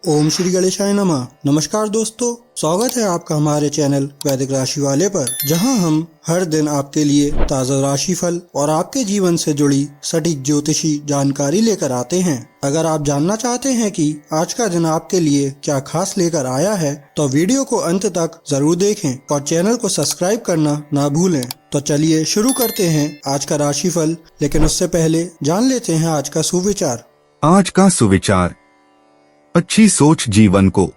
ओम श्री गणेशाय नमः। नमस्कार दोस्तों, स्वागत है आपका हमारे चैनल वैदिक राशि वाले पर, जहां हम हर दिन आपके लिए ताज़ा राशिफल और आपके जीवन से जुड़ी सटीक ज्योतिषी जानकारी लेकर आते हैं। अगर आप जानना चाहते हैं कि आज का दिन आपके लिए क्या खास लेकर आया है, तो वीडियो को अंत तक जरूर देखें और चैनल को सब्सक्राइब करना ना भूलें। तो चलिए शुरू करते हैं आज का राशिफल, लेकिन उससे पहले जान लेते हैं आज का सुविचार। आज का सुविचार: अच्छी सोच जीवन को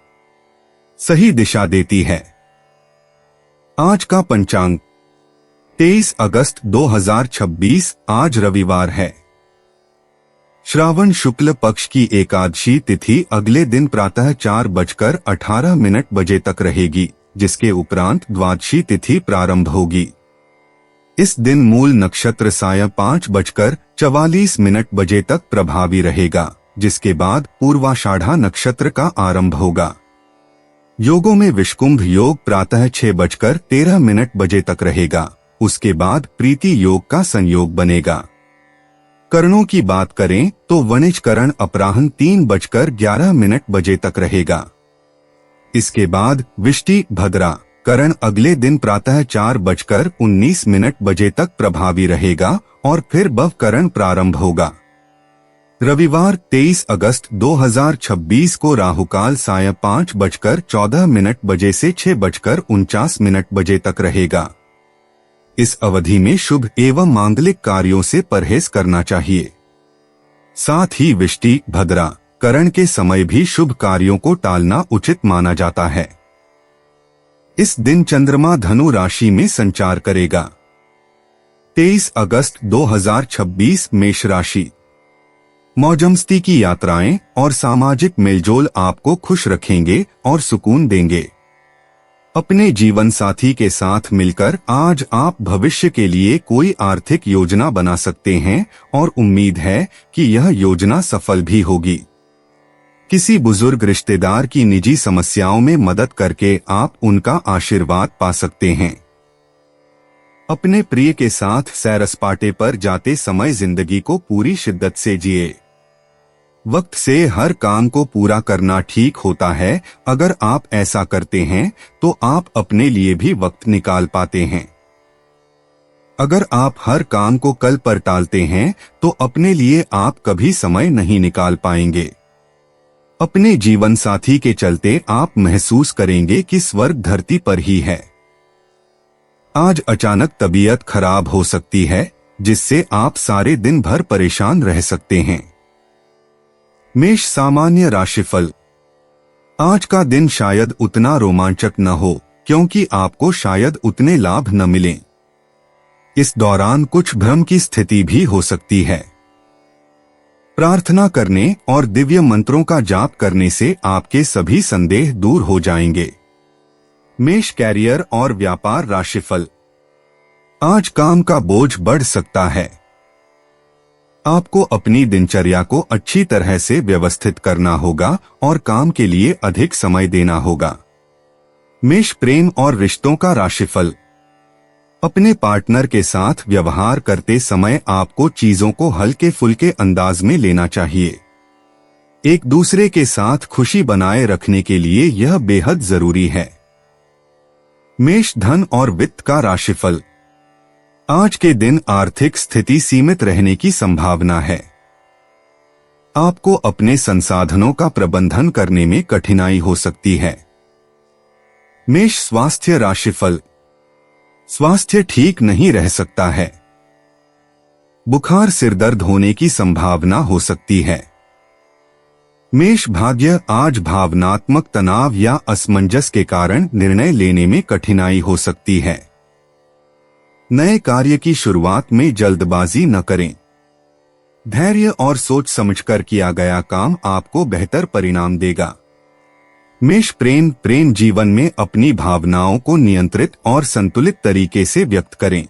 सही दिशा देती है। आज का पंचांग 23 अगस्त 2026, आज रविवार है। श्रावण शुक्ल पक्ष की एकादशी तिथि अगले दिन प्रातः 4:18 तक रहेगी, जिसके उपरांत द्वादशी तिथि प्रारंभ होगी। इस दिन मूल नक्षत्र सायं 5:44 तक प्रभावी रहेगा, जिसके बाद पूर्वाषाढ़ा नक्षत्र का आरंभ होगा। योगों में विषकुंभ योग प्रातः 6:13 तक रहेगा। उसके बाद प्रीति योग का संयोग बनेगा। करणों की बात करें तो वणिज करण अपराह्न 3:11 तक रहेगा। इसके बाद विष्टि भद्रा करण अगले दिन प्रातः 4:19 तक प्रभावी रहेगा और फिर बव करण प्रारंभ होगा। रविवार 23 अगस्त 2026 को राहुकाल सायं 5:14 से 6:49 तक रहेगा। इस अवधि में शुभ एवं मांगलिक कार्यों से परहेज करना चाहिए। साथ ही विष्टि भद्रा करण के समय भी शुभ कार्यों को टालना उचित माना जाता है। इस दिन चंद्रमा धनु राशि में संचार करेगा। 23 अगस्त 2026 मेष राशि। मौजमस्ती की यात्राएं और सामाजिक मेलजोल आपको खुश रखेंगे और सुकून देंगे। अपने जीवन साथी के साथ मिलकर आज आप भविष्य के लिए कोई आर्थिक योजना बना सकते हैं और उम्मीद है कि यह योजना सफल भी होगी। किसी बुजुर्ग रिश्तेदार की निजी समस्याओं में मदद करके आप उनका आशीर्वाद पा सकते हैं। अपने प्रिय के साथ सैर सपाटे पर जाते समय जिंदगी को पूरी शिद्दत से जिए। वक्त से हर काम को पूरा करना ठीक होता है। अगर आप ऐसा करते हैं तो आप अपने लिए भी वक्त निकाल पाते हैं। अगर आप हर काम को कल पर टालते हैं तो अपने लिए आप कभी समय नहीं निकाल पाएंगे। अपने जीवन साथी के चलते आप महसूस करेंगे कि स्वर्ग धरती पर ही है। आज अचानक तबीयत खराब हो सकती है, जिससे आप सारे दिन भर परेशान रह सकते हैं। मेष सामान्य राशिफल। आज का दिन शायद उतना रोमांचक न हो, क्योंकि आपको शायद उतने लाभ न मिलें। इस दौरान कुछ भ्रम की स्थिति भी हो सकती है। प्रार्थना करने और दिव्य मंत्रों का जाप करने से आपके सभी संदेह दूर हो जाएंगे। मेष कैरियर और व्यापार राशिफल। आज काम का बोझ बढ़ सकता है। आपको अपनी दिनचर्या को अच्छी तरह से व्यवस्थित करना होगा और काम के लिए अधिक समय देना होगा। मेष प्रेम और रिश्तों का राशिफल। अपने पार्टनर के साथ व्यवहार करते समय आपको चीजों को हल्के फुल्के अंदाज में लेना चाहिए। एक दूसरे के साथ खुशी बनाए रखने के लिए यह बेहद जरूरी है। मेष धन और वित्त का राशिफल। आज के दिन आर्थिक स्थिति सीमित रहने की संभावना है। आपको अपने संसाधनों का प्रबंधन करने में कठिनाई हो सकती है। मेष स्वास्थ्य राशिफल। स्वास्थ्य ठीक नहीं रह सकता है। बुखार, सिरदर्द होने की संभावना हो सकती है। मेष भाग्य। आज भावनात्मक तनाव या असमंजस के कारण निर्णय लेने में कठिनाई हो सकती है। नए कार्य की शुरुआत में जल्दबाजी न करें। धैर्य और सोच समझकर किया गया काम आपको बेहतर परिणाम देगा। मेष प्रेम जीवन में अपनी भावनाओं को नियंत्रित और संतुलित तरीके से व्यक्त करें।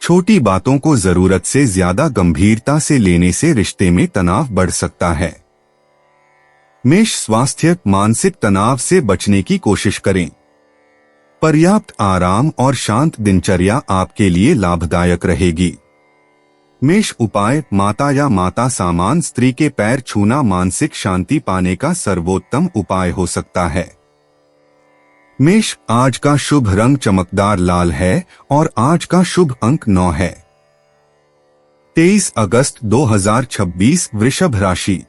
छोटी बातों को जरूरत से ज्यादा गंभीरता से लेने से रिश्ते में तनाव बढ़ सकता है। मेष स्वास्थ्य। मानसिक तनाव से बचने की कोशिश करें। पर्याप्त आराम और शांत दिनचर्या आपके लिए लाभदायक रहेगी। मेष उपाय, माता या माता समान स्त्री के पैर छूना मानसिक शांति पाने का सर्वोत्तम उपाय हो सकता है। मेष, आज का शुभ रंग चमकदार लाल है और आज का शुभ अंक 9 है। 23 अगस्त 2026 वृषभ राशि।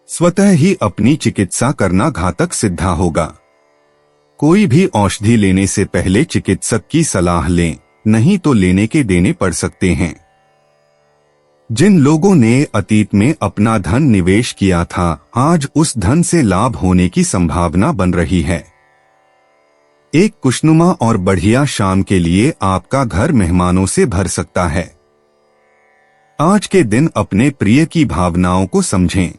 स्वतः ही अपनी चिकित्सा करना घातक सिद्ध होगा। कोई भी औषधि लेने से पहले चिकित्सक की सलाह लें, नहीं तो लेने के देने पड़ सकते हैं। जिन लोगों ने अतीत में अपना धन निवेश किया था, आज उस धन से लाभ होने की संभावना बन रही है। एक खुशनुमा और बढ़िया शाम के लिए आपका घर मेहमानों से भर सकता है। आज के दिन अपने प्रिय की भावनाओं को समझें।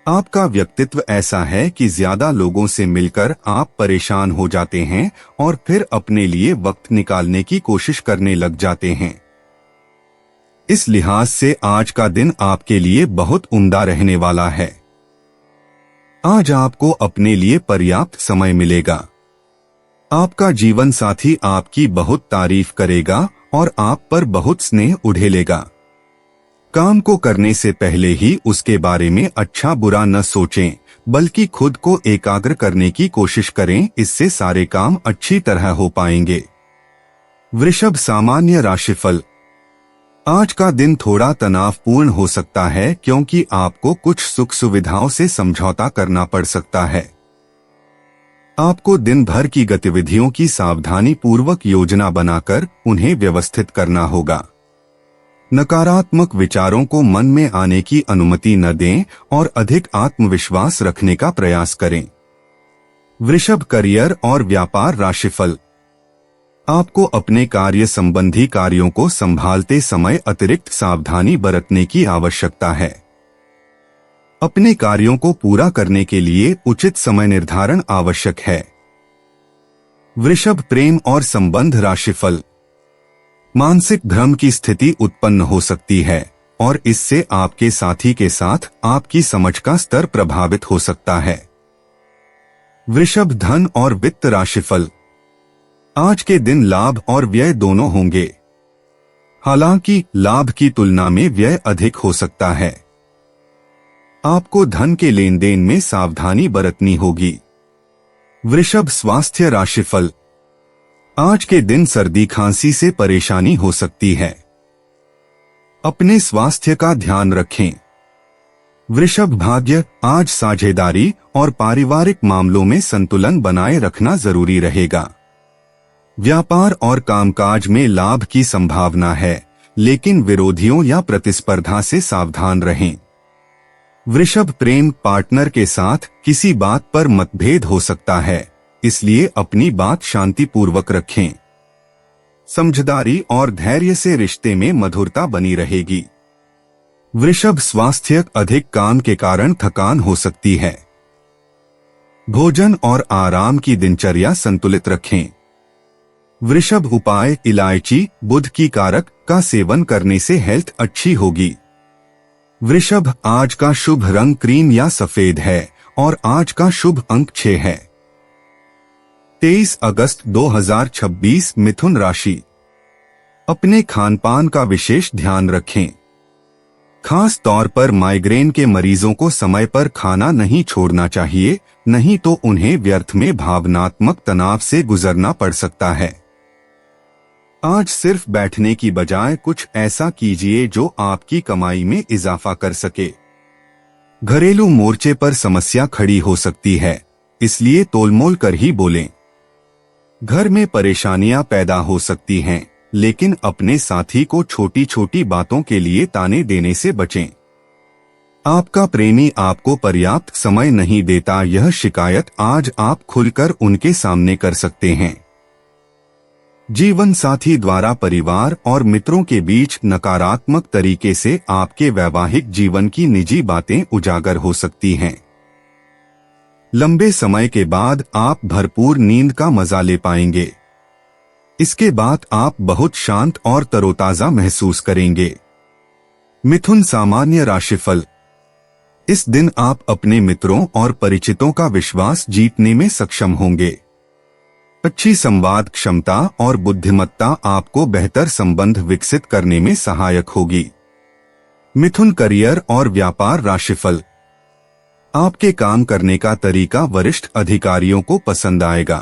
आपका व्यक्तित्व ऐसा है कि ज्यादा लोगों से मिलकर आप परेशान हो जाते हैं और फिर अपने लिए वक्त निकालने की कोशिश करने लग जाते हैं। इस लिहाज से आज का दिन आपके लिए बहुत उम्दा रहने वाला है। आज आपको अपने लिए पर्याप्त समय मिलेगा। आपका जीवन साथी आपकी बहुत तारीफ करेगा और आप पर बहुत स्नेह उड़ेलेगा। काम को करने से पहले ही उसके बारे में अच्छा बुरा न सोचें, बल्कि खुद को एकाग्र करने की कोशिश करें। इससे सारे काम अच्छी तरह हो पाएंगे। वृषभ सामान्य राशिफल। आज का दिन थोड़ा तनावपूर्ण हो सकता है क्योंकि आपको कुछ सुख सुविधाओं से समझौता करना पड़ सकता है। आपको दिन भर की गतिविधियों की सावधानी पूर्वक योजना बनाकर उन्हें व्यवस्थित करना होगा। नकारात्मक विचारों को मन में आने की अनुमति न दें और अधिक आत्मविश्वास रखने का प्रयास करें। वृषभ करियर और व्यापार राशिफल। आपको अपने कार्य संबंधी कार्यों को संभालते समय अतिरिक्त सावधानी बरतने की आवश्यकता है। अपने कार्यों को पूरा करने के लिए उचित समय निर्धारण आवश्यक है। वृषभ प्रेम और संबंध राशिफल। मानसिक भ्रम की स्थिति उत्पन्न हो सकती है और इससे आपके साथी के साथ आपकी समझ का स्तर प्रभावित हो सकता है। वृषभ धन और वित्त राशिफल। आज के दिन लाभ और व्यय दोनों होंगे। हालांकि लाभ की तुलना में व्यय अधिक हो सकता है। आपको धन के लेन देन में सावधानी बरतनी होगी। वृषभ स्वास्थ्य राशिफल। आज के दिन सर्दी खांसी से परेशानी हो सकती है। अपने स्वास्थ्य का ध्यान रखें। वृषभ भाग्य। आज साझेदारी और पारिवारिक मामलों में संतुलन बनाए रखना जरूरी रहेगा। व्यापार और कामकाज में लाभ की संभावना है, लेकिन विरोधियों या प्रतिस्पर्धा से सावधान रहें। वृषभ प्रेम। पार्टनर के साथ किसी बात पर मतभेद हो सकता है, इसलिए अपनी बात शांतिपूर्वक रखें। समझदारी और धैर्य से रिश्ते में मधुरता बनी रहेगी। वृषभ स्वास्थ्य। अधिक काम के कारण थकान हो सकती है। भोजन और आराम की दिनचर्या संतुलित रखें। वृषभ उपाय। इलायची, बुध की कारक का सेवन करने से हेल्थ अच्छी होगी। वृषभ आज का शुभ रंग क्रीम या सफेद है और आज का शुभ अंक 6 है। 23 अगस्त 2026 मिथुन राशि। अपने खानपान का विशेष ध्यान रखें। खास तौर पर माइग्रेन के मरीजों को समय पर खाना नहीं छोड़ना चाहिए, नहीं तो उन्हें व्यर्थ में भावनात्मक तनाव से गुजरना पड़ सकता है। आज सिर्फ बैठने की बजाय कुछ ऐसा कीजिए जो आपकी कमाई में इजाफा कर सके। घरेलू मोर्चे पर समस्या खड़ी हो सकती है, इसलिए तोलमोल कर ही बोलें। घर में परेशानियां पैदा हो सकती हैं, लेकिन अपने साथी को छोटी छोटी बातों के लिए ताने देने से बचें। आपका प्रेमी आपको पर्याप्त समय नहीं देता, यह शिकायत आज आप खुलकर उनके सामने कर सकते हैं। जीवन साथी द्वारा परिवार और मित्रों के बीच नकारात्मक तरीके से आपके वैवाहिक जीवन की निजी बातें उजागर हो सकती हैं। लंबे समय के बाद आप भरपूर नींद का मजा ले पाएंगे। इसके बाद आप बहुत शांत और तरोताजा महसूस करेंगे। मिथुन सामान्य राशिफल। इस दिन आप अपने मित्रों और परिचितों का विश्वास जीतने में सक्षम होंगे। अच्छी संवाद क्षमता और बुद्धिमत्ता आपको बेहतर संबंध विकसित करने में सहायक होगी। मिथुन करियर और व्यापार राशिफल। आपके काम करने का तरीका वरिष्ठ अधिकारियों को पसंद आएगा।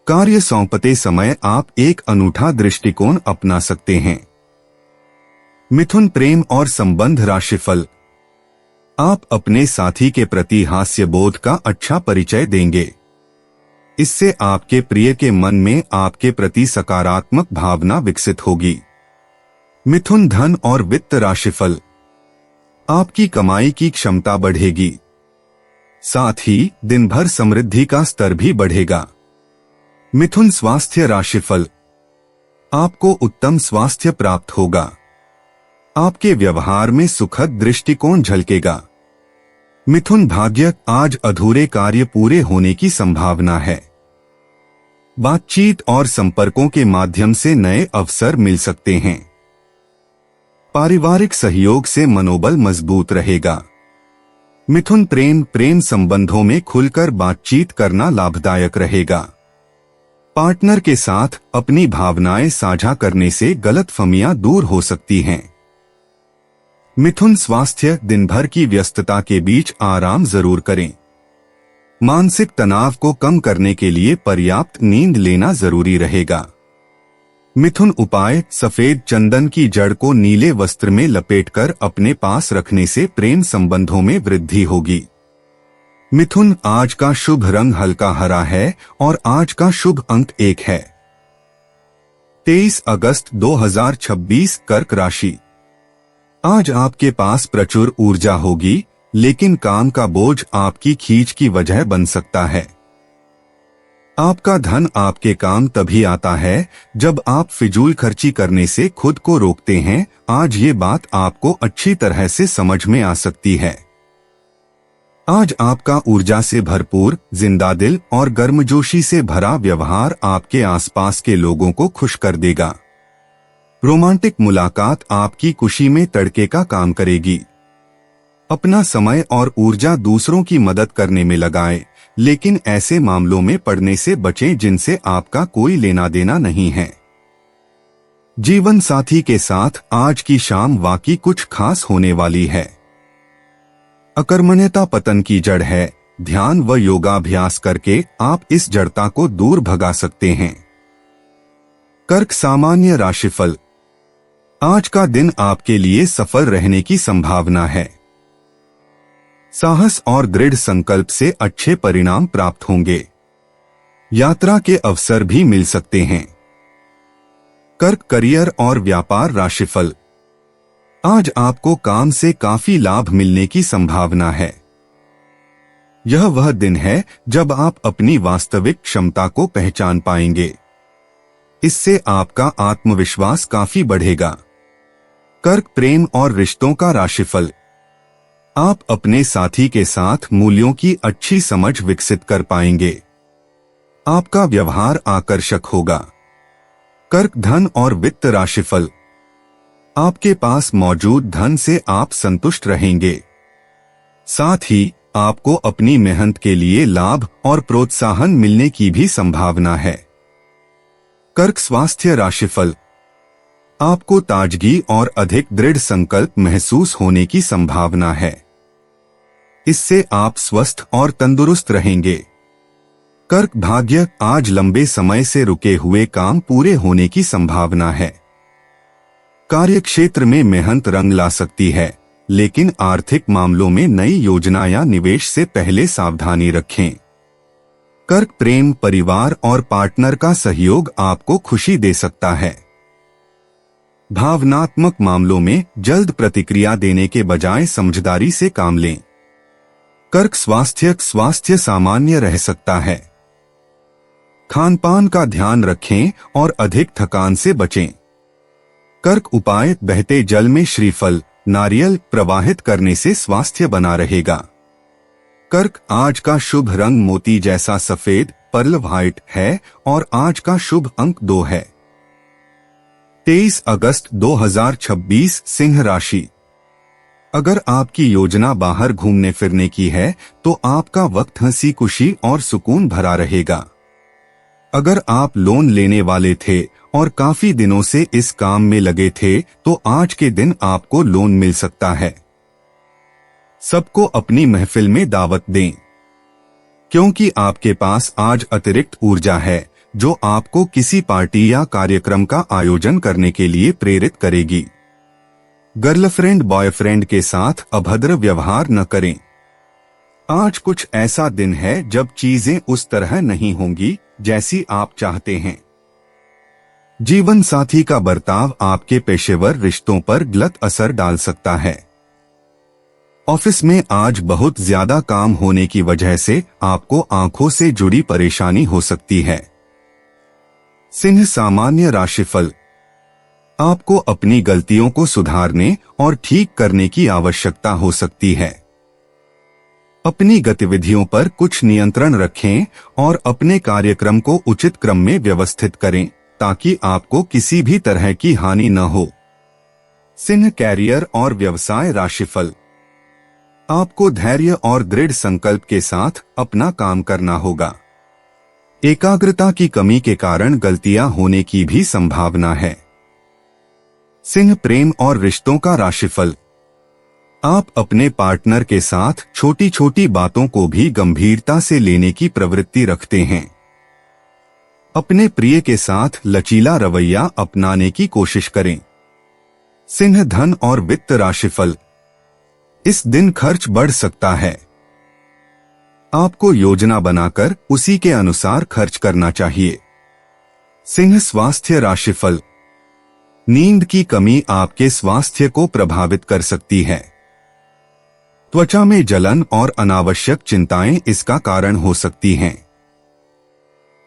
कार्य सौंपते समय आप एक अनूठा दृष्टिकोण अपना सकते हैं। मिथुन प्रेम और संबंध राशिफल। आप अपने साथी के प्रति हास्य बोध का अच्छा परिचय देंगे। इससे आपके प्रिय के मन में आपके प्रति सकारात्मक भावना विकसित होगी। मिथुन धन और वित्त राशिफल। आपकी कमाई की क्षमता बढ़ेगी, साथ ही दिन भर समृद्धि का स्तर भी बढ़ेगा। मिथुन स्वास्थ्य राशिफल। आपको उत्तम स्वास्थ्य प्राप्त होगा। आपके व्यवहार में सुखद दृष्टिकोण झलकेगा। मिथुन भाग्य। आज अधूरे कार्य पूरे होने की संभावना है। बातचीत और संपर्कों के माध्यम से नए अवसर मिल सकते हैं। पारिवारिक सहयोग से मनोबल मजबूत रहेगा। मिथुन प्रेम संबंधों में खुलकर बातचीत करना लाभदायक रहेगा। पार्टनर के साथ अपनी भावनाएं साझा करने से गलतफहमियां दूर हो सकती हैं। मिथुन स्वास्थ्य। दिन भर की व्यस्तता के बीच आराम जरूर करें। मानसिक तनाव को कम करने के लिए पर्याप्त नींद लेना जरूरी रहेगा। मिथुन उपाय। सफेद चंदन की जड़ को नीले वस्त्र में लपेटकर अपने पास रखने से प्रेम संबंधों में वृद्धि होगी। मिथुन। आज का शुभ रंग हल्का हरा है और आज का शुभ अंक 1 है। 23 अगस्त 2026 कर्क राशि। आज आपके पास प्रचुर ऊर्जा होगी, लेकिन काम का बोझ आपकी खींच की वजह बन सकता है। आपका धन आपके काम तभी आता है जब आप फिजूल खर्ची करने से खुद को रोकते हैं। आज ये बात आपको अच्छी तरह से समझ में आ सकती है। आज आपका ऊर्जा से भरपूर, जिंदादिल और गर्मजोशी से भरा व्यवहार आपके आसपास के लोगों को खुश कर देगा। रोमांटिक मुलाकात आपकी खुशी में तड़के का काम करेगी। अपना समय और ऊर्जा दूसरों की मदद करने में लगाएं, लेकिन ऐसे मामलों में पड़ने से बचें जिनसे आपका कोई लेना देना नहीं है। जीवन साथी के साथ आज की शाम वाकई कुछ खास होने वाली है। अकर्मण्यता पतन की जड़ है। ध्यान व योगाभ्यास करके आप इस जड़ता को दूर भगा सकते हैं। कर्क सामान्य राशिफल। आज का दिन आपके लिए सफल रहने की संभावना है। साहस और दृढ़ संकल्प से अच्छे परिणाम प्राप्त होंगे। यात्रा के अवसर भी मिल सकते हैं। कर्क करियर और व्यापार राशिफल। आज आपको काम से काफी लाभ मिलने की संभावना है। यह वह दिन है जब आप अपनी वास्तविक क्षमता को पहचान पाएंगे। इससे आपका आत्मविश्वास काफी बढ़ेगा। कर्क प्रेम और रिश्तों का राशिफल। आप अपने साथी के साथ मूल्यों की अच्छी समझ विकसित कर पाएंगे। आपका व्यवहार आकर्षक होगा। कर्क धन और वित्त राशिफल। आपके पास मौजूद धन से आप संतुष्ट रहेंगे। साथ ही आपको अपनी मेहनत के लिए लाभ और प्रोत्साहन मिलने की भी संभावना है। कर्क स्वास्थ्य राशिफल। आपको ताजगी और अधिक दृढ़ संकल्प महसूस होने की संभावना है। इससे आप स्वस्थ और तंदुरुस्त रहेंगे। कर्क भाग्य। आज लंबे समय से रुके हुए काम पूरे होने की संभावना है। कार्यक्षेत्र में मेहनत रंग ला सकती है, लेकिन आर्थिक मामलों में नई योजना या निवेश से पहले सावधानी रखें। कर्क प्रेम परिवार और पार्टनर का सहयोग आपको खुशी दे सकता है। भावनात्मक मामलों में जल्द प्रतिक्रिया देने के बजाय समझदारी से काम लें। कर्क स्वास्थ्य सामान्य रह सकता है। खानपान का ध्यान रखें और अधिक थकान से बचें। कर्क उपाय। बहते जल में श्रीफल नारियल प्रवाहित करने से स्वास्थ्य बना रहेगा। कर्क आज का शुभ रंग मोती जैसा सफेद पर्ल व्हाइट है और आज का शुभ अंक 2 है। 23 अगस्त 2026 सिंह राशि। अगर आपकी योजना बाहर घूमने फिरने की है तो आपका वक्त हंसी खुशी और सुकून भरा रहेगा। अगर आप लोन लेने वाले थे और काफी दिनों से इस काम में लगे थे तो आज के दिन आपको लोन मिल सकता है। सबको अपनी महफिल में दावत दें, क्योंकि आपके पास आज अतिरिक्त ऊर्जा है जो आपको किसी पार्टी या कार्यक्रम का आयोजन करने के लिए प्रेरित करेगी। गर्लफ्रेंड बॉयफ्रेंड के साथ अभद्र व्यवहार न करें। आज कुछ ऐसा दिन है जब चीजें उस तरह नहीं होंगी जैसी आप चाहते हैं। जीवन साथी का बर्ताव आपके पेशेवर रिश्तों पर गलत असर डाल सकता है। ऑफिस में आज बहुत ज्यादा काम होने की वजह से आपको आंखों से जुड़ी परेशानी हो सकती है। सिंह सामान्य राशिफल, आपको अपनी गलतियों को सुधारने और ठीक करने की आवश्यकता हो सकती है। अपनी गतिविधियों पर कुछ नियंत्रण रखें और अपने कार्यक्रम को उचित क्रम में व्यवस्थित करें ताकि आपको किसी भी तरह की हानि न हो। सिंह कैरियर और व्यवसाय राशिफल, आपको धैर्य और दृढ़ संकल्प के साथ अपना काम करना होगा। एकाग्रता की कमी के कारण गलतियां होने की भी संभावना है। सिंह प्रेम और रिश्तों का राशिफल, आप अपने पार्टनर के साथ छोटी छोटी बातों को भी गंभीरता से लेने की प्रवृत्ति रखते हैं। अपने प्रिय के साथ लचीला रवैया अपनाने की कोशिश करें। सिंह धन और वित्त राशिफल, इस दिन खर्च बढ़ सकता है। आपको योजना बनाकर उसी के अनुसार खर्च करना चाहिए। सिंह स्वास्थ्य राशिफल, नींद की कमी आपके स्वास्थ्य को प्रभावित कर सकती है। त्वचा में जलन और अनावश्यक चिंताएं इसका कारण हो सकती हैं।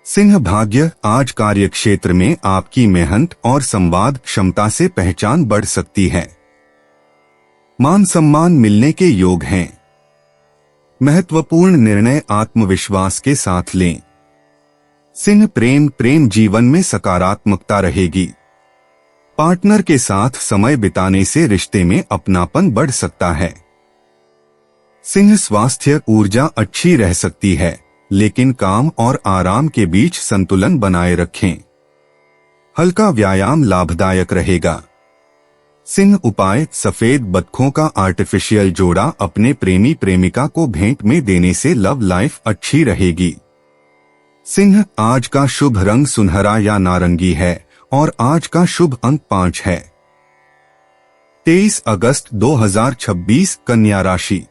सिंह भाग्य, आज कार्यक्षेत्र में आपकी मेहनत और संवाद क्षमता से पहचान बढ़ सकती है। मान सम्मान मिलने के योग हैं। महत्वपूर्ण निर्णय आत्मविश्वास के साथ लें। सिंह प्रेम जीवन में सकारात्मकता रहेगी। पार्टनर के साथ समय बिताने से रिश्ते में अपनापन बढ़ सकता है। सिंह स्वास्थ्य, ऊर्जा अच्छी रह सकती है लेकिन काम और आराम के बीच संतुलन बनाए रखें। हल्का व्यायाम लाभदायक रहेगा। सिंह उपाय, सफेद बतखों का आर्टिफिशियल जोड़ा अपने प्रेमी प्रेमिका को भेंट में देने से लव लाइफ अच्छी रहेगी। सिंह, आज का शुभ रंग सुनहरा या नारंगी है और आज का शुभ अंक 5 है। 23 अगस्त 2026 कन्या राशि,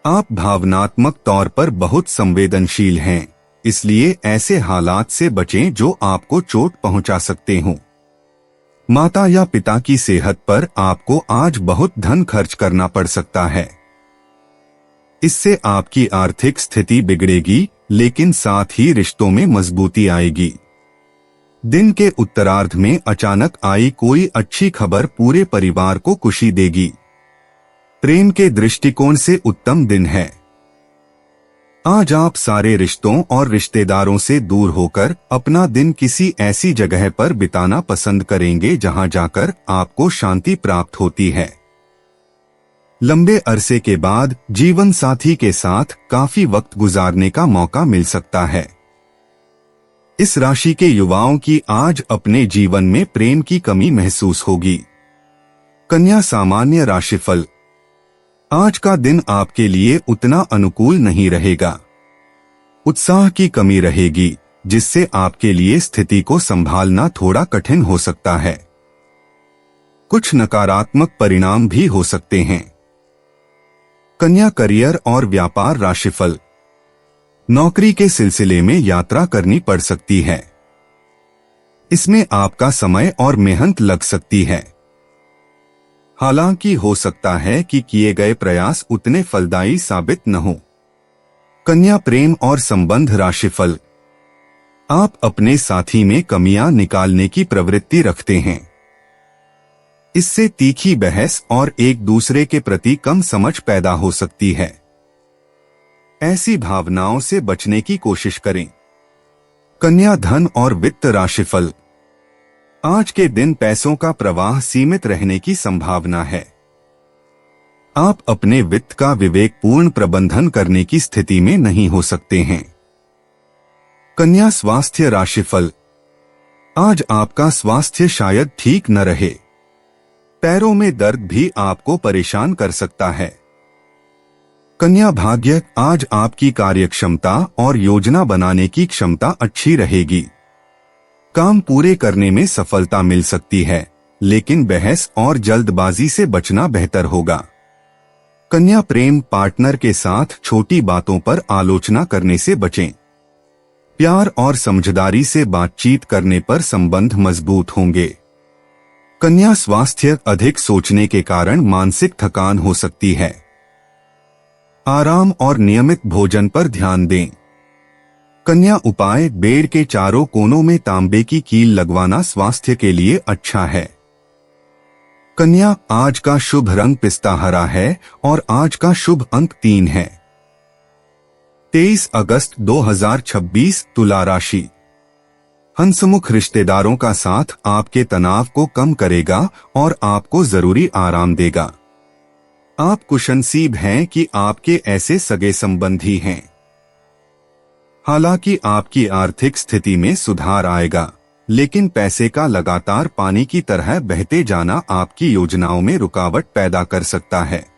आप भावनात्मक तौर पर बहुत संवेदनशील हैं, इसलिए ऐसे हालात से बचें जो आपको चोट पहुंचा सकते हों। माता या पिता की सेहत पर आपको आज बहुत धन खर्च करना पड़ सकता है। इससे आपकी आर्थिक स्थिति बिगड़ेगी लेकिन साथ ही रिश्तों में मजबूती आएगी। दिन के उत्तरार्ध में अचानक आई कोई अच्छी खबर पूरे परिवार को खुशी देगी। प्रेम के दृष्टिकोण से उत्तम दिन है। आज आप सारे रिश्तों और रिश्तेदारों से दूर होकर अपना दिन किसी ऐसी जगह पर बिताना पसंद करेंगे जहां जाकर आपको शांति प्राप्त होती है। लंबे अरसे के बाद जीवन साथी के साथ काफी वक्त गुजारने का मौका मिल सकता है। इस राशि के युवाओं की आज अपने जीवन में प्रेम की कमी महसूस होगी। कन्या सामान्य राशिफल, आज का दिन आपके लिए उतना अनुकूल नहीं रहेगा। उत्साह की कमी रहेगी जिससे आपके लिए स्थिति को संभालना थोड़ा कठिन हो सकता है। कुछ नकारात्मक परिणाम भी हो सकते हैं। कन्या करियर और व्यापार राशिफल, नौकरी के सिलसिले में यात्रा करनी पड़ सकती है। इसमें आपका समय और मेहनत लग सकती है। हालांकि हो सकता है कि किए गए प्रयास उतने फलदायी साबित न हो। कन्या प्रेम और संबंध राशिफल, आप अपने साथी में कमियां निकालने की प्रवृत्ति रखते हैं। इससे तीखी बहस और एक दूसरे के प्रति कम समझ पैदा हो सकती है। ऐसी भावनाओं से बचने की कोशिश करें। कन्या धन और वित्त राशिफल, आज के दिन पैसों का प्रवाह सीमित रहने की संभावना है। आप अपने वित्त का विवेकपूर्ण प्रबंधन करने की स्थिति में नहीं हो सकते हैं। कन्या स्वास्थ्य राशिफल। आज आपका स्वास्थ्य शायद ठीक न रहे। पैरों में दर्द भी आपको परेशान कर सकता है। कन्या भाग्य। आज आपकी कार्यक्षमता और योजना बनाने की क्षमता अच्छी रहेगी। काम पूरे करने में सफलता मिल सकती है, लेकिन बहस और जल्दबाजी से बचना बेहतर होगा। कन्या प्रेम। पार्टनर के साथ छोटी बातों पर आलोचना करने से बचें। प्यार और समझदारी से बातचीत करने पर संबंध मजबूत होंगे। कन्या स्वास्थ्य। अधिक सोचने के कारण मानसिक थकान हो सकती है। आराम और नियमित भोजन पर ध्यान दें। कन्या उपाय। बेड के चारों कोनों में तांबे की कील लगवाना स्वास्थ्य के लिए अच्छा है। कन्या। आज का शुभ रंग पिस्ता हरा है और आज का शुभ अंक 3 है। 23 अगस्त 2026 तुला राशि। हंसमुख रिश्तेदारों का साथ आपके तनाव को कम करेगा और आपको जरूरी आराम देगा। आप खुशनसीब हैं कि आपके ऐसे सगे संबंधी हैं। हालांकि आपकी आर्थिक स्थिति में सुधार आएगा, लेकिन पैसे का लगातार पानी की तरह बहते जाना आपकी योजनाओं में रुकावट पैदा कर सकता है।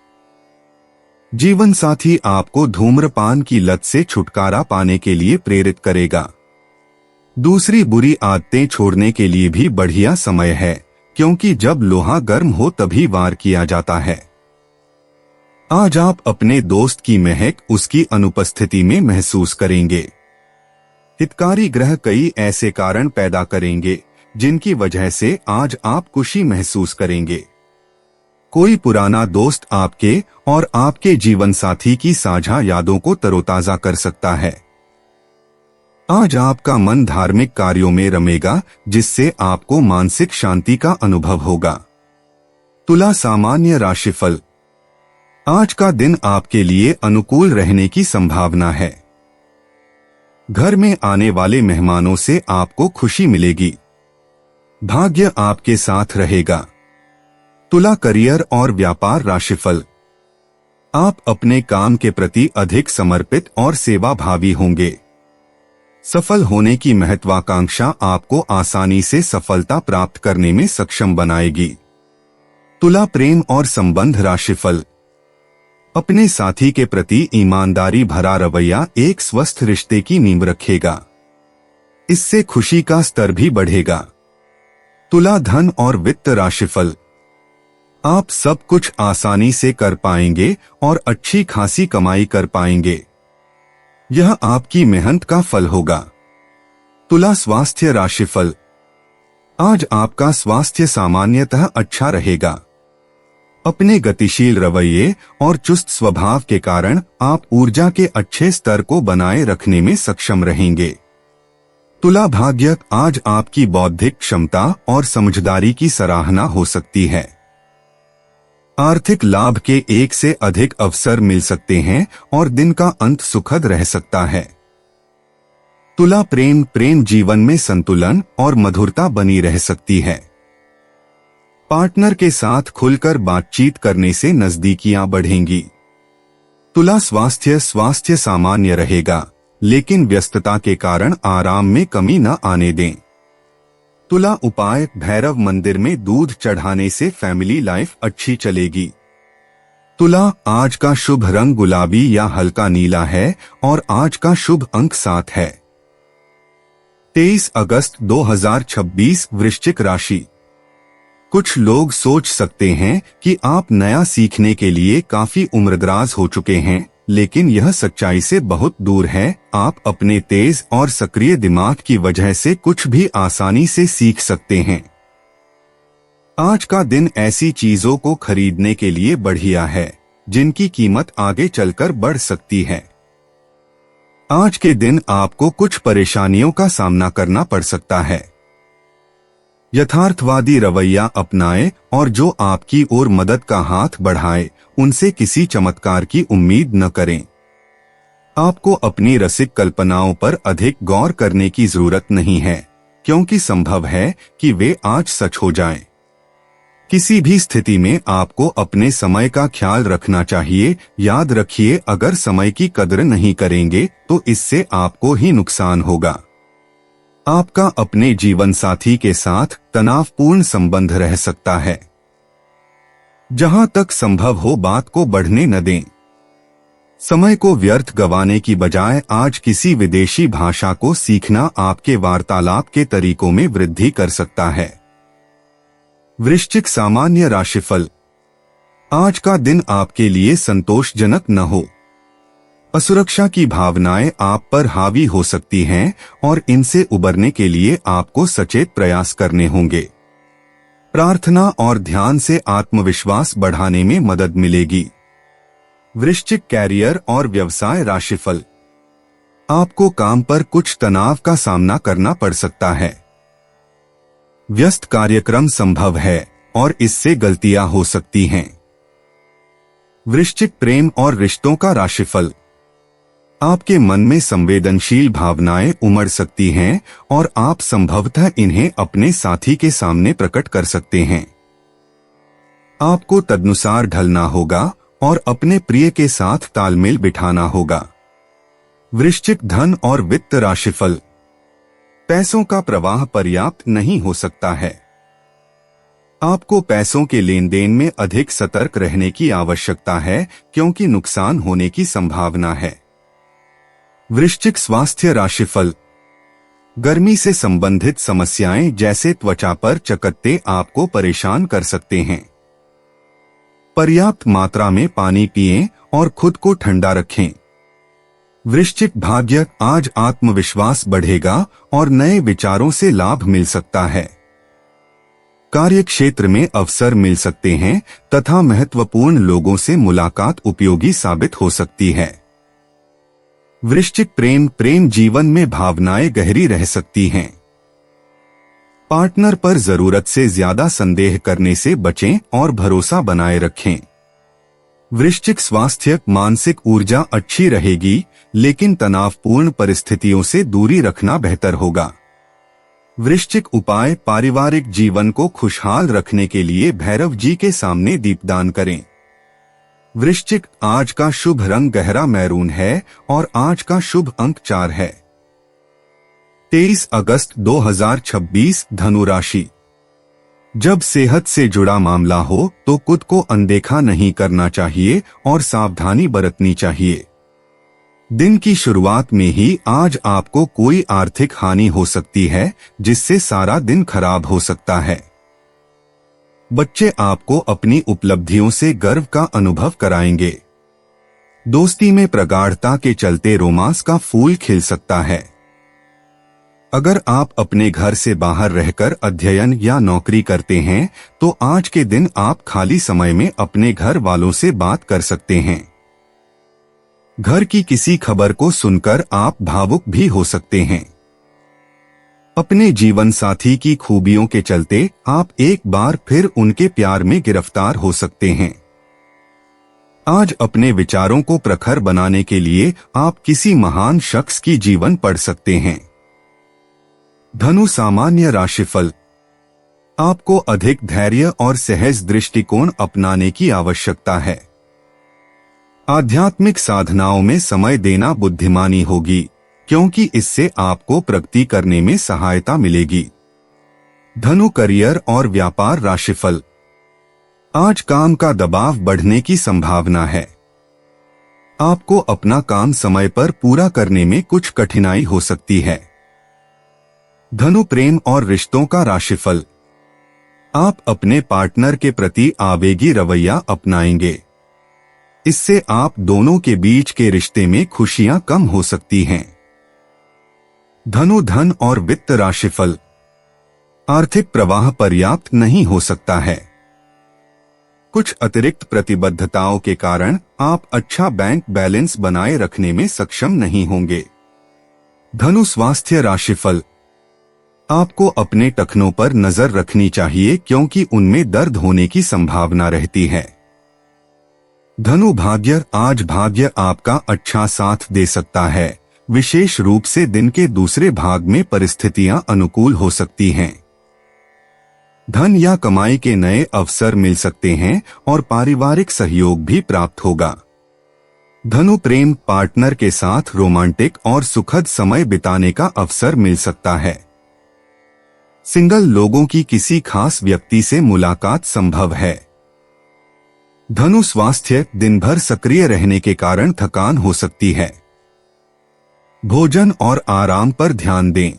जीवन साथी आपको धूम्रपान की लत से छुटकारा पाने के लिए प्रेरित करेगा। दूसरी बुरी आदतें छोड़ने के लिए भी बढ़िया समय है, क्योंकि जब लोहा गर्म हो तभी वार किया जाता है। आज आप अपने दोस्त की महक उसकी अनुपस्थिति में महसूस करेंगे। हितकारी ग्रह कई ऐसे कारण पैदा करेंगे जिनकी वजह से आज आप खुशी महसूस करेंगे। कोई पुराना दोस्त आपके और आपके जीवन साथी की साझा यादों को तरोताजा कर सकता है। आज आपका मन धार्मिक कार्यों में रमेगा, जिससे आपको मानसिक शांति का अनुभव होगा। तुला सामान्य राशिफल। आज का दिन आपके लिए अनुकूल रहने की संभावना है। घर में आने वाले मेहमानों से आपको खुशी मिलेगी। भाग्य आपके साथ रहेगा। तुला करियर और व्यापार राशिफल। आप अपने काम के प्रति अधिक समर्पित और सेवाभावी होंगे। सफल होने की महत्वाकांक्षा आपको आसानी से सफलता प्राप्त करने में सक्षम बनाएगी। तुला प्रेम और संबंध राशिफल। अपने साथी के प्रति ईमानदारी भरा रवैया एक स्वस्थ रिश्ते की नींव रखेगा। इससे खुशी का स्तर भी बढ़ेगा। तुला धन और वित्त राशिफल। आप सब कुछ आसानी से कर पाएंगे और अच्छी खासी कमाई कर पाएंगे। यह आपकी मेहनत का फल होगा। तुला स्वास्थ्य राशिफल। आज आपका स्वास्थ्य सामान्यतः अच्छा रहेगा। अपने गतिशील रवैये और चुस्त स्वभाव के कारण आप ऊर्जा के अच्छे स्तर को बनाए रखने में सक्षम रहेंगे। तुला भाग्य। आज आपकी बौद्धिक क्षमता और समझदारी की सराहना हो सकती है। आर्थिक लाभ के एक से अधिक अवसर मिल सकते हैं और दिन का अंत सुखद रह सकता है। तुला प्रेम जीवन में संतुलन और मधुरता बनी रह सकती है। पार्टनर के साथ खुलकर बातचीत करने से नजदीकियां बढ़ेंगी। तुला स्वास्थ्य सामान्य रहेगा, लेकिन व्यस्तता के कारण आराम में कमी न आने दें। तुला उपाय। भैरव मंदिर में दूध चढ़ाने से फैमिली लाइफ अच्छी चलेगी। तुला। आज का शुभ रंग गुलाबी या हल्का नीला है और आज का शुभ अंक 7 है। 23 अगस्त 2026 वृश्चिक राशि। कुछ लोग सोच सकते हैं कि आप नया सीखने के लिए काफी उम्रदराज हो चुके हैं, लेकिन यह सच्चाई से बहुत दूर है। आप अपने तेज और सक्रिय दिमाग की वजह से कुछ भी आसानी से सीख सकते हैं। आज का दिन ऐसी चीजों को खरीदने के लिए बढ़िया है जिनकी कीमत आगे चलकर बढ़ सकती है। आज के दिन आपको कुछ परेशानियों का सामना करना पड़ सकता है। यथार्थवादी रवैया अपनाएं और जो आपकी ओर मदद का हाथ बढ़ाए उनसे किसी चमत्कार की उम्मीद न करें। आपको अपनी रसिक कल्पनाओं पर अधिक गौर करने की जरूरत नहीं है, क्योंकि संभव है कि वे आज सच हो जाएं। किसी भी स्थिति में आपको अपने समय का ख्याल रखना चाहिए। याद रखिए, अगर समय की कदर नहीं करेंगे तो इससे आपको ही नुकसान होगा। आपका अपने जीवन साथी के साथ तनावपूर्ण संबंध रह सकता है। जहां तक संभव हो बात को बढ़ने न दें। समय को व्यर्थ गंवाने की बजाय आज किसी विदेशी भाषा को सीखना आपके वार्तालाप के तरीकों में वृद्धि कर सकता है। वृश्चिक सामान्य राशिफल। आज का दिन आपके लिए संतोषजनक न हो। असुरक्षा की भावनाएं आप पर हावी हो सकती हैं और इनसे उबरने के लिए आपको सचेत प्रयास करने होंगे। प्रार्थना और ध्यान से आत्मविश्वास बढ़ाने में मदद मिलेगी। वृश्चिक कैरियर और व्यवसाय राशिफल। आपको काम पर कुछ तनाव का सामना करना पड़ सकता है। व्यस्त कार्यक्रम संभव है और इससे गलतियां हो सकती हैं। वृश्चिक प्रेम और रिश्तों का राशिफल। आपके मन में संवेदनशील भावनाएं उमड़ सकती हैं और आप संभवतः इन्हें अपने साथी के सामने प्रकट कर सकते हैं। आपको तदनुसार ढलना होगा और अपने प्रिय के साथ तालमेल बिठाना होगा। वृश्चिक धन और वित्त राशिफल। पैसों का प्रवाह पर्याप्त नहीं हो सकता है। आपको पैसों के लेन देन में अधिक सतर्क रहने की आवश्यकता है क्योंकि नुकसान होने की संभावना है। वृश्चिक स्वास्थ्य राशिफल। गर्मी से संबंधित समस्याएं जैसे त्वचा पर चकत्ते आपको परेशान कर सकते हैं। पर्याप्त मात्रा में पानी पिएं और खुद को ठंडा रखें। वृश्चिक भाग्य। आज आत्मविश्वास बढ़ेगा और नए विचारों से लाभ मिल सकता है। कार्य क्षेत्र में अवसर मिल सकते हैं तथा महत्वपूर्ण लोगों से मुलाकात उपयोगी साबित हो सकती है। वृश्चिक प्रेम जीवन में भावनाएं गहरी रह सकती हैं। पार्टनर पर जरूरत से ज्यादा संदेह करने से बचें और भरोसा बनाए रखें। वृश्चिक स्वास्थ्य। मानसिक ऊर्जा अच्छी रहेगी लेकिन तनावपूर्ण परिस्थितियों से दूरी रखना बेहतर होगा। वृश्चिक उपाय। पारिवारिक जीवन को खुशहाल रखने के लिए भैरव जी के सामने दीपदान करें। वृश्चिक। आज का शुभ रंग गहरा मैरून है और आज का शुभ अंक 4 है। 23 अगस्त 2026 धनु राशि। जब सेहत से जुड़ा मामला हो तो खुद को अनदेखा नहीं करना चाहिए और सावधानी बरतनी चाहिए। दिन की शुरुआत में ही आज आपको कोई आर्थिक हानि हो सकती है जिससे सारा दिन खराब हो सकता है। बच्चे आपको अपनी उपलब्धियों से गर्व का अनुभव कराएंगे। दोस्ती में प्रगाढ़ता के चलते रोमांस का फूल खिल सकता है। अगर आप अपने घर से बाहर रहकर अध्ययन या नौकरी करते हैं तो आज के दिन आप खाली समय में अपने घर वालों से बात कर सकते हैं। घर की किसी खबर को सुनकर आप भावुक भी हो सकते हैं। अपने जीवन साथी की खूबियों के चलते आप एक बार फिर उनके प्यार में गिरफ्तार हो सकते हैं। आज अपने विचारों को प्रखर बनाने के लिए आप किसी महान शख्स की जीवन पढ़ सकते हैं। धनु सामान्य राशिफल। आपको अधिक धैर्य और सहज दृष्टिकोण अपनाने की आवश्यकता है। आध्यात्मिक साधनाओं में समय देना बुद्धिमानी होगी क्योंकि इससे आपको प्रगति करने में सहायता मिलेगी। धनु करियर और व्यापार राशिफल। आज काम का दबाव बढ़ने की संभावना है। आपको अपना काम समय पर पूरा करने में कुछ कठिनाई हो सकती है। धनु प्रेम और रिश्तों का राशिफल। आप अपने पार्टनर के प्रति आवेगी रवैया अपनाएंगे। इससे आप दोनों के बीच के रिश्ते में खुशियां कम हो सकती हैं। धनु धन और वित्त राशिफल। आर्थिक प्रवाह पर्याप्त नहीं हो सकता है। कुछ अतिरिक्त प्रतिबद्धताओं के कारण आप अच्छा बैंक बैलेंस बनाए रखने में सक्षम नहीं होंगे। धनु स्वास्थ्य राशिफल। आपको अपने टखनों पर नजर रखनी चाहिए क्योंकि उनमें दर्द होने की संभावना रहती है। धनु भाग्य। आज भाग्य आपका अच्छा साथ दे सकता है। विशेष रूप से दिन के दूसरे भाग में परिस्थितियां अनुकूल हो सकती हैं। धन या कमाई के नए अवसर मिल सकते हैं और पारिवारिक सहयोग भी प्राप्त होगा। धनु प्रेम। पार्टनर के साथ रोमांटिक और सुखद समय बिताने का अवसर मिल सकता है। सिंगल लोगों की किसी खास व्यक्ति से मुलाकात संभव है। धनु स्वास्थ्य, दिन भर सक्रिय रहने के कारण थकान हो सकती है। भोजन और आराम पर ध्यान दें।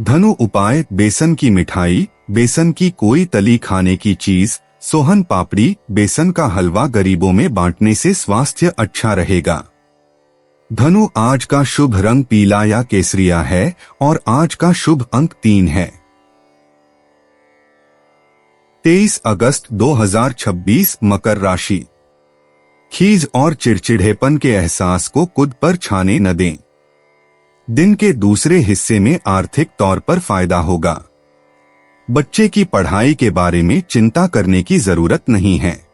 धनु उपाय, बेसन की मिठाई, बेसन की कोई तली खाने की चीज, सोहन पापड़ी, बेसन का हलवा गरीबों में बांटने से स्वास्थ्य अच्छा रहेगा। धनु, आज का शुभ रंग पीला या केसरिया है और आज का शुभ अंक 3 है। 23 अगस्त 2026, मकर राशि। खीज और चिड़चिड़ेपन के एहसास को खुद पर छाने न दें। दिन के दूसरे हिस्से में आर्थिक तौर पर फायदा होगा। बच्चे की पढ़ाई के बारे में चिंता करने की जरूरत नहीं है।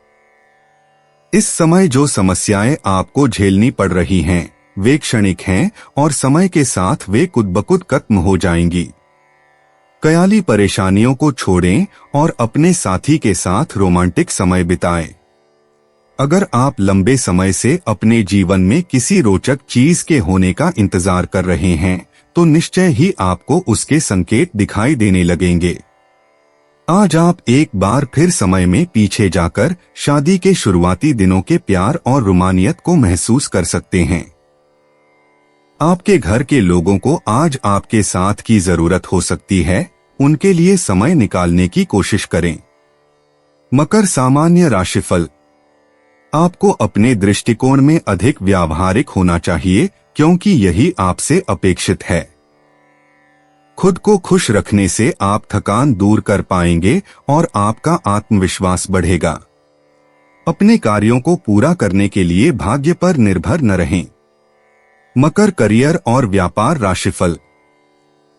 इस समय जो समस्याएं आपको झेलनी पड़ रही हैं, वे क्षणिक हैं और समय के साथ वे खुद ब खुद खत्म हो जाएंगी। कयाली परेशानियों को छोड़ें और अपने साथी के साथ रोमांटिक समय बिताएं। अगर आप लंबे समय से अपने जीवन में किसी रोचक चीज के होने का इंतजार कर रहे हैं, तो निश्चय ही आपको उसके संकेत दिखाई देने लगेंगे। आज आप एक बार फिर समय में पीछे जाकर शादी के शुरुआती दिनों के प्यार और रोमानियत को महसूस कर सकते हैं। आपके घर के लोगों को आज आपके साथ की जरूरत हो सकती है, उनके लिए समय निकालने की कोशिश करें। मकर, सामान्य राशिफल। आपको अपने दृष्टिकोण में अधिक व्यावहारिक होना चाहिए, क्योंकि यही आपसे अपेक्षित है। खुद को खुश रखने से आप थकान दूर कर पाएंगे और आपका आत्मविश्वास बढ़ेगा। अपने कार्यों को पूरा करने के लिए भाग्य पर निर्भर न रहें। मकर, करियर और व्यापार राशिफल।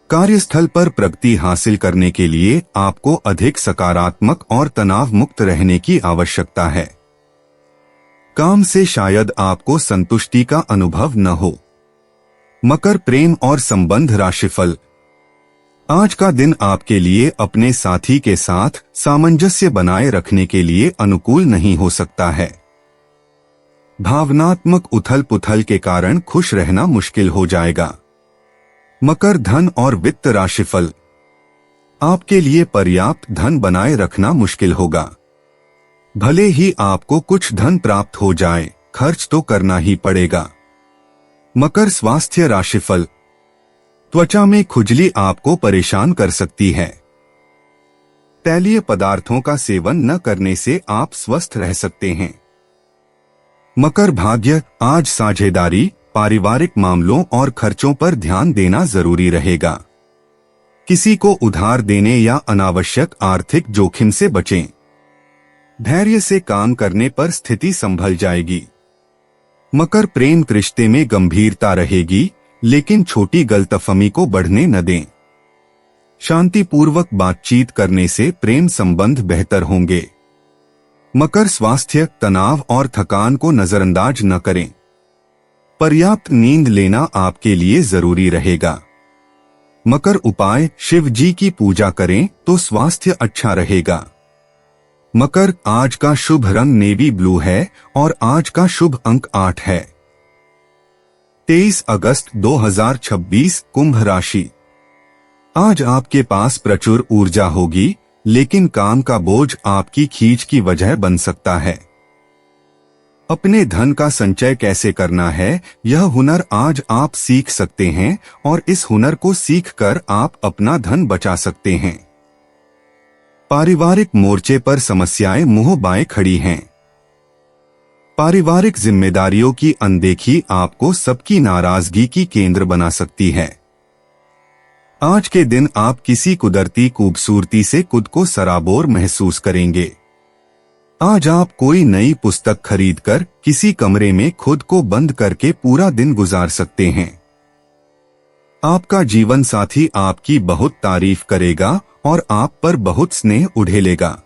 कार्यस्थल पर प्रगति हासिल करने के लिए आपको अधिक सकारात्मक और तनाव मुक्त रहने की आवश्यकता है। काम से शायद आपको संतुष्टि का अनुभव न हो। मकर, प्रेम और संबंध राशिफल। आज का दिन आपके लिए अपने साथी के साथ सामंजस्य बनाए रखने के लिए अनुकूल नहीं हो सकता है। भावनात्मक उथल-पुथल के कारण खुश रहना मुश्किल हो जाएगा। मकर, धन और वित्त राशिफल। आपके लिए पर्याप्त धन बनाए रखना मुश्किल होगा। भले ही आपको कुछ धन प्राप्त हो जाए, खर्च तो करना ही पड़ेगा। मकर, स्वास्थ्य राशिफल। त्वचा में खुजली आपको परेशान कर सकती है। तैलीय पदार्थों का सेवन न करने से आप स्वस्थ रह सकते हैं। मकर, भाग्य। आज साझेदारी, पारिवारिक मामलों और खर्चों पर ध्यान देना जरूरी रहेगा। किसी को उधार देने या अनावश्यक आर्थिक जोखिम से बचें। धैर्य से काम करने पर स्थिति संभल जाएगी। मकर, प्रेम रिश्ते में गंभीरता रहेगी, लेकिन छोटी गलतफहमी को बढ़ने न दें। शांतिपूर्वक बातचीत करने से प्रेम संबंध बेहतर होंगे। मकर, स्वास्थ्य। तनाव और थकान को नजरअंदाज न करें। पर्याप्त नींद लेना आपके लिए जरूरी रहेगा। मकर, उपाय, शिव जी की पूजा करें तो स्वास्थ्य अच्छा रहेगा। मकर, आज का शुभ रंग नेवी ब्लू है और आज का शुभ अंक 8 है। 23 अगस्त 2026, कुंभ राशि। आज आपके पास प्रचुर ऊर्जा होगी, लेकिन काम का बोझ आपकी खींच की वजह बन सकता है। अपने धन का संचय कैसे करना है, यह हुनर आज आप सीख सकते हैं और इस हुनर को सीखकर आप अपना धन बचा सकते हैं। पारिवारिक मोर्चे पर समस्याएं मुंह बाएं खड़ी हैं। पारिवारिक जिम्मेदारियों की अनदेखी आपको सबकी नाराजगी की केंद्र बना सकती है। आज के दिन आप किसी कुदरती खूबसूरती से खुद को सराबोर महसूस करेंगे। आज आप कोई नई पुस्तक खरीदकर किसी कमरे में खुद को बंद करके पूरा दिन गुजार सकते हैं। आपका जीवन साथी आपकी बहुत तारीफ करेगा और आप पर बहुत स्नेह उड़ेलेगा।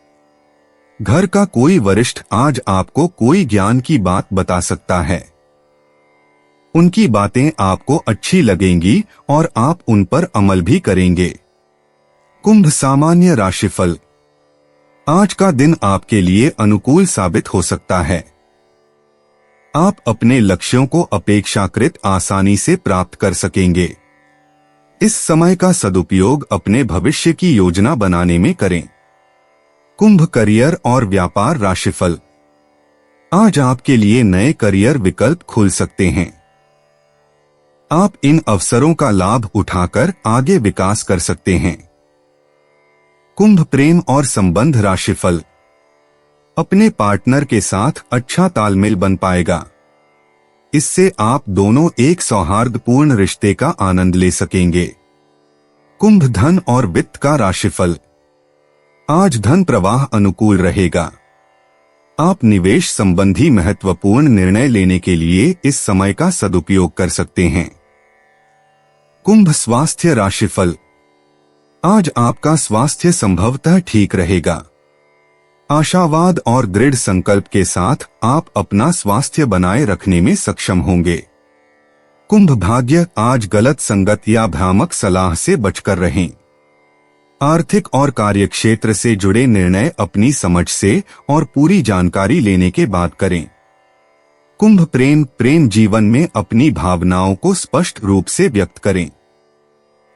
घर का कोई वरिष्ठ आज आपको कोई ज्ञान की बात बता सकता है। उनकी बातें आपको अच्छी लगेंगी और आप उन पर अमल भी करेंगे। कुंभ, सामान्य राशिफल। आज का दिन आपके लिए अनुकूल साबित हो सकता है। आप अपने लक्ष्यों को अपेक्षाकृत आसानी से प्राप्त कर सकेंगे। इस समय का सदुपयोग अपने भविष्य की योजना बनाने में करें। कुंभ करियर और व्यापार राशिफल। आज आपके लिए नए करियर विकल्प खुल सकते हैं। आप इन अवसरों का लाभ उठाकर आगे विकास कर सकते हैं। कुंभ प्रेम और संबंध राशिफल। अपने पार्टनर के साथ अच्छा तालमेल बन पाएगा। इससे आप दोनों एक सौहार्दपूर्ण रिश्ते का आनंद ले सकेंगे। कुंभ धन और वित्त का राशिफल। आज धन प्रवाह अनुकूल रहेगा। आप निवेश संबंधी महत्वपूर्ण निर्णय लेने के लिए इस समय का सदुपयोग कर सकते हैं। कुंभ स्वास्थ्य राशिफल। आज आपका स्वास्थ्य संभवतः ठीक रहेगा। आशावाद और दृढ़ संकल्प के साथ आप अपना स्वास्थ्य बनाए रखने में सक्षम होंगे। कुंभ भाग्य। आज गलत संगत या भ्रामक सलाह से बचकर रहें। आर्थिक और कार्यक्षेत्र से जुड़े निर्णय अपनी समझ से और पूरी जानकारी लेने के बाद करें। कुंभ प्रेम जीवन में अपनी भावनाओं को स्पष्ट रूप से व्यक्त करें।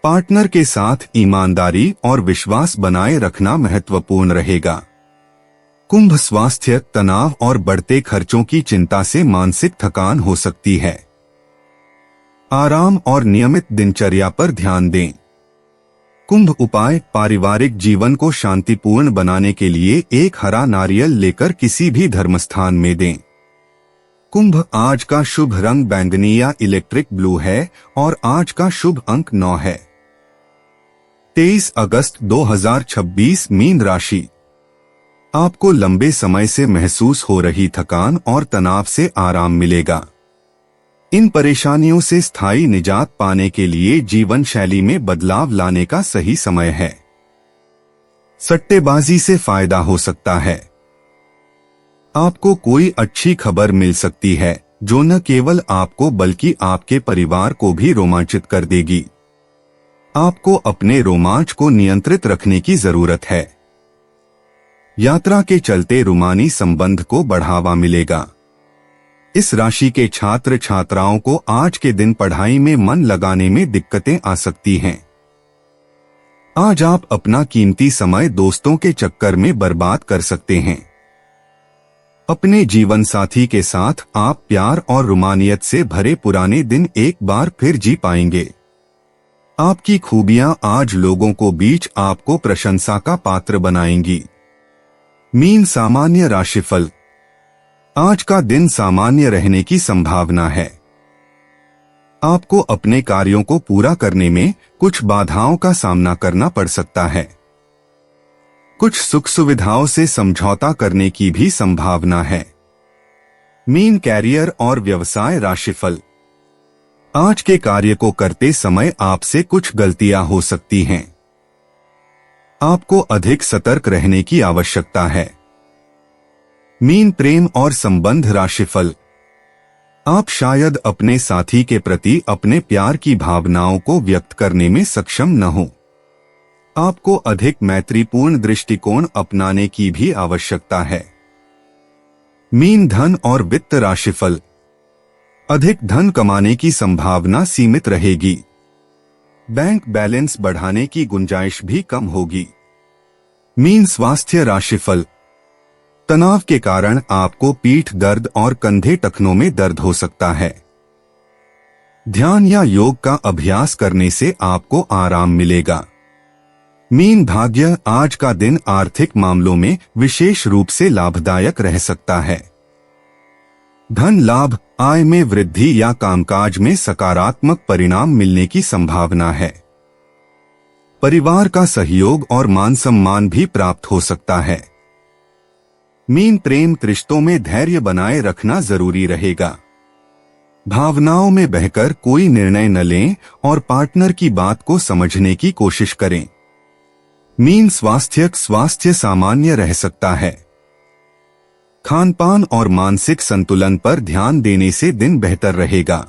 पार्टनर के साथ ईमानदारी और विश्वास बनाए रखना महत्वपूर्ण रहेगा। कुंभ स्वास्थ्य। तनाव और बढ़ते खर्चों की चिंता से मानसिक थकान हो सकती है। आराम और नियमित दिनचर्या पर ध्यान दें। कुंभ उपाय। पारिवारिक जीवन को शांतिपूर्ण बनाने के लिए एक हरा नारियल लेकर किसी भी धर्मस्थान में दें। कुंभ। आज का शुभ रंग बैंगनी या इलेक्ट्रिक ब्लू है और आज का शुभ अंक 9 है। 23 अगस्त 2026 मीन राशि। आपको लंबे समय से महसूस हो रही थकान और तनाव से आराम मिलेगा। इन परेशानियों से स्थायी निजात पाने के लिए जीवन शैली में बदलाव लाने का सही समय है। सट्टेबाजी से फायदा हो सकता है। आपको कोई अच्छी खबर मिल सकती है जो न केवल आपको बल्कि आपके परिवार को भी रोमांचित कर देगी। आपको अपने रोमांच को नियंत्रित रखने की जरूरत है। यात्रा के चलते रूमानी संबंध को बढ़ावा मिलेगा। इस राशि के छात्र छात्राओं को आज के दिन पढ़ाई में मन लगाने में दिक्कतें आ सकती हैं। आज आप अपना कीमती समय दोस्तों के चक्कर में बर्बाद कर सकते हैं। अपने जीवन साथी के साथ आप प्यार और रुमानियत से भरे पुराने दिन एक बार फिर जी पाएंगे। आपकी खूबियां आज लोगों को बीच आपको प्रशंसा का पात्र बनाएंगी। मीन सामान्य राशिफल। आज का दिन सामान्य रहने की संभावना है। आपको अपने कार्यों को पूरा करने में कुछ बाधाओं का सामना करना पड़ सकता है। कुछ सुख सुविधाओं से समझौता करने की भी संभावना है। मीन कैरियर और व्यवसाय राशिफल। आज के कार्य को करते समय आपसे कुछ गलतियां हो सकती हैं। आपको अधिक सतर्क रहने की आवश्यकता है। मीन प्रेम और संबंध राशिफल। आप शायद अपने साथी के प्रति अपने प्यार की भावनाओं को व्यक्त करने में सक्षम न हो। आपको अधिक मैत्रीपूर्ण दृष्टिकोण अपनाने की भी आवश्यकता है। मीन धन और वित्त राशिफल। अधिक धन कमाने की संभावना सीमित रहेगी। बैंक बैलेंस बढ़ाने की गुंजाइश भी कम होगी। मीन स्वास्थ्य राशिफल। तनाव के कारण आपको पीठ दर्द और कंधे टखनों में दर्द हो सकता है। ध्यान या योग का अभ्यास करने से आपको आराम मिलेगा। मीन भाग्य। आज का दिन आर्थिक मामलों में विशेष रूप से लाभदायक रह सकता है। धन लाभ। आय में वृद्धि या कामकाज में सकारात्मक परिणाम मिलने की संभावना है। परिवार का सहयोग और मान सम्मान भी प्राप्त हो सकता है। मीन प्रेम। रिश्तों में धैर्य बनाए रखना जरूरी रहेगा। भावनाओं में बहकर कोई निर्णय न लें और पार्टनर की बात को समझने की कोशिश करें। मीन स्वास्थ्य सामान्य रह सकता है। खानपान और मानसिक संतुलन पर ध्यान देने से दिन बेहतर रहेगा।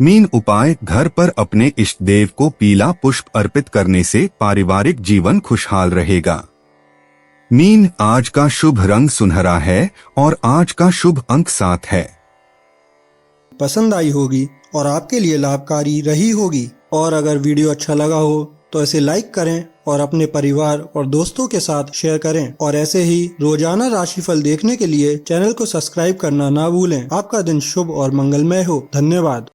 मीन उपाय। घर पर अपने इष्ट देव को पीला पुष्प अर्पित करने से पारिवारिक जीवन खुशहाल रहेगा। मीन। आज का शुभ रंग सुनहरा है और आज का शुभ अंक 7 है। पसंद आई होगी और आपके लिए लाभकारी रही होगी और अगर वीडियो अच्छा लगा हो तो इसे लाइक करें और अपने परिवार और दोस्तों के साथ शेयर करें। और ऐसे ही रोजाना राशिफल देखने के लिए चैनल को सब्सक्राइब करना ना भूलें। आपका दिन शुभ और मंगलमय हो। धन्यवाद।